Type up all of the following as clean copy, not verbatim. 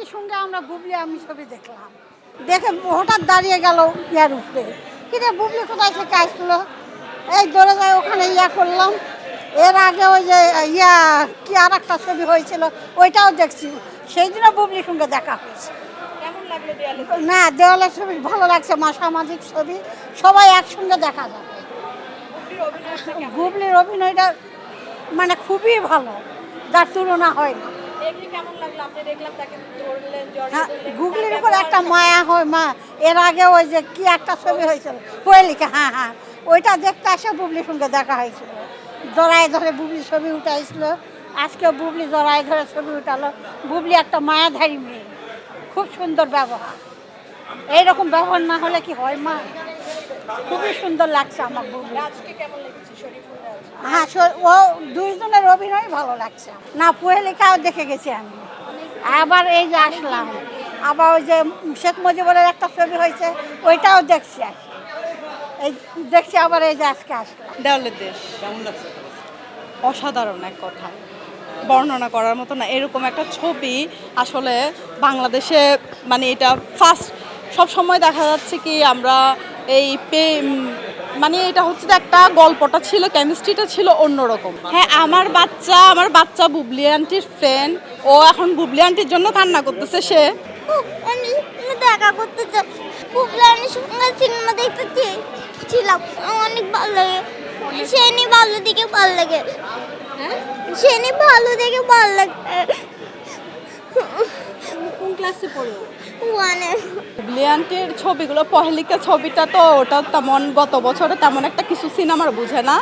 একই সঙ্গে আমরা বুবলি আমি ছবি দেখলাম, দেখে হঠাৎ দাঁড়িয়ে গেল ইয়ার উপরে, কিরে বুবলি কোথায় থেকে আসলো, এই দৌড়ে যায় ওখানে ইয়া করলাম। এর আগে ওই যে ইয়া কি আর একটা ছবি হয়েছিল ওইটাও দেখছি, সেই দিনও বুবলির সঙ্গে দেখা হয়েছে। না দেওয়ালের ছবি ভালো লাগছে, সামাজিক ছবি সবাই একসঙ্গে দেখা যাবে। বুবলির অভিনয়টা মানে খুবই ভালো, যার তুলনা হয় না। গুগলির উপর একটা মায়া হয় মা, এর আগে ওই যে কি একটা ছবি হয়েছিল কোয়েলিকা, হ্যাঁ হ্যাঁ ওইটা দেখতে আসে বুবলির সঙ্গে দেখা হয়েছিল, জড়ায় ধরে বুবলি ছবি উঠাইছিল, আজকে বুবলি জড়ায় ধরে ছবি উঠালো। বুবলি একটা মায়াধারী মেয়ে, খুব সুন্দর ব্যবহার, এইরকম ব্যবহার না হলে কি হয় মা, খুবই সুন্দর লাগছে আমার বুবলি। হ্যাঁ ও দুইজনের অভিনয় ভালো লাগছে না, কোয়েলিকাও দেখে গেছি আমি, আবার এই যে আসলাম, আবার ওই যে শেখ মুজিবুরের একটা ছবি হয়েছে ওইটাও দেখছি, এই দেখছি আবার এই যে আজকে আসলাম। দেওয়ালের দেশ কেমন লাগছে? অসাধারণ এক কথা, বর্ণনা করার মতো না। এরকম একটা ছবি আসলে বাংলাদেশে মানে এটা ফার্স্ট। সব সময় দেখা যাচ্ছে কি আমরা এই মানে এটা হচ্ছে যে একটা গল্পটা ছিল, কেমিস্ট্রিটা ছিল অন্যরকম। হ্যাঁ আমার বাচ্চা বুবলি আন্টির ফ্রেন্ড, ও এখন বুবলি আন্টির জন্য কান্না করতেছে। সে দেখা করতে চাই, বুবলি আন্টির সঙ্গে সিনেমা দেখতে ছিলাম, অনেক ভালো লাগে, সেনি ভালো দিকে ভালো লাগে, সেনি ভালো দেখে ভালো লাগে। কোন ক্লাসে পড়ো? ওয়ানে। বুবলি আন্টির ছবিগুলো, পহেলিকা ছবিটা তো ওটা তেমন গত বছরে তেমন একটা কিছু সিনেমার বুঝে না।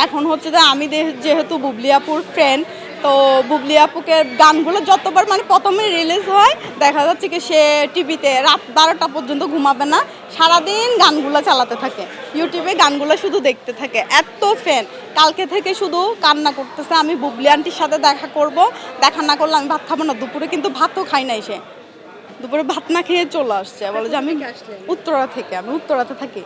এখন হচ্ছে যে আমি যেহেতু বুবলি আপুর ফ্রেন্ড, তো বুবলি আপুকে গানগুলো যতবার মানে প্রথমে রিলিজ হয় দেখা যাচ্ছে কি সে টিভিতে রাত 12টা পর্যন্ত ঘুমাবে না, সারাদিন গানগুলো চালাতে থাকে, ইউটিউবে গানগুলো শুধু দেখতে থাকে, এত ফ্যান। কালকে থেকে শুধু কান্না করতেছে আমি বুবলি আন্টির সাথে দেখা করব, দেখা না করলে আমি ভাত খাবো না। দুপুরে কিন্তু ভাতও খাই নাই, সে দুপুরে ভাত না খেয়ে চলে আসছে, বলে যে আমি উত্তরা থেকে, আমি উত্তরাতে থাকি।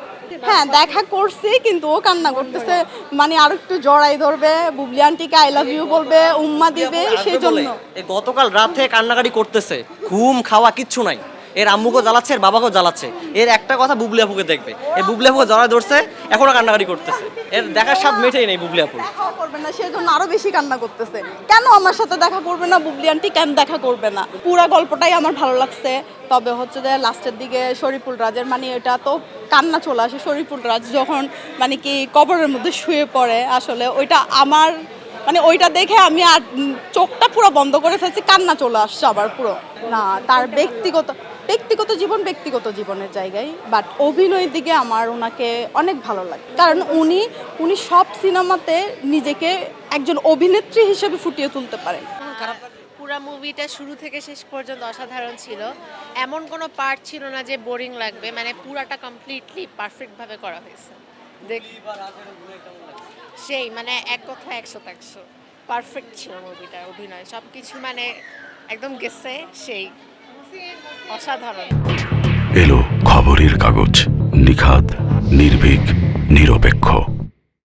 হ্যাঁ দেখা করছি, কিন্তু ও কান্না করতেছে, মানে আর একটু জড়াই ধরবে, বুবলি আন্টিকে আই লাভ ইউ বলবে, উম্মা দিবে, সেই জন্য। গতকাল রাত থেকে কান্নাকাটি করতেছে, ঘুম খাওয়া কিচ্ছু নাই, এর আম্মুকেও জ্বালাচ্ছে, এর বাবাকেও জ্বালাচ্ছে। এর একটা কথা বুবলি আপুকে দেখবে, এই বুবলি আপুকে জড়ায় ধরছে, এখনো কান্নাকাটি করতেছে, এর দেখার স্বাদ মেটেই নেই বুবলি আপু। দেখাও করবে না, সেই জন্য আরো বেশি কান্না করতেছে, কেন আমার সাথে দেখা করবে না বুবলি আন্টি, কেন দেখা করবে না। পুরা গল্পটাই আমার ভালো লাগছে, তবে হচ্ছে যে লাস্টের দিকে শরীফুল রাজের মানে এটা তো কান্না চলে আসে। শরীফুল রাজ যখন মানে কি কবরের মধ্যে শুয়ে পড়ে, আসলে ওইটা আমার মানে ওইটা দেখে আমি আর চোখটা পুরো বন্ধ করে ফেলছি, কান্না চলে আসছে আবার পুরো। না তার ব্যক্তিগত জীবনের জায়গায়, বাট অভিনয়ের দিকে আমার ওনাকে অনেক ভালো লাগে, কারণ উনি সব সিনেমাতে নিজেকে একজন অভিনেত্রী হিসেবে ফুটিয়ে তুলতে পারেন। পুরো মুভিটা শুরু থেকে শেষ পর্যন্ত অসাধারণ ছিল, এমন কোনো পার্ট ছিল না যে বোরিং লাগবে, মানে পুরাটা কমপ্লিটলি পারফেক্ট ভাবে করা হয়েছে। সেই মানে এক কথা 100 পারফেক্ট ছিল মুভিটা, অভিনয় সবকিছু মানে একদম গেছে, সেই অসাধারণ। এলো খবরের কাগজ, নিখাত, নির্ভীক, নিরপেক্ষ।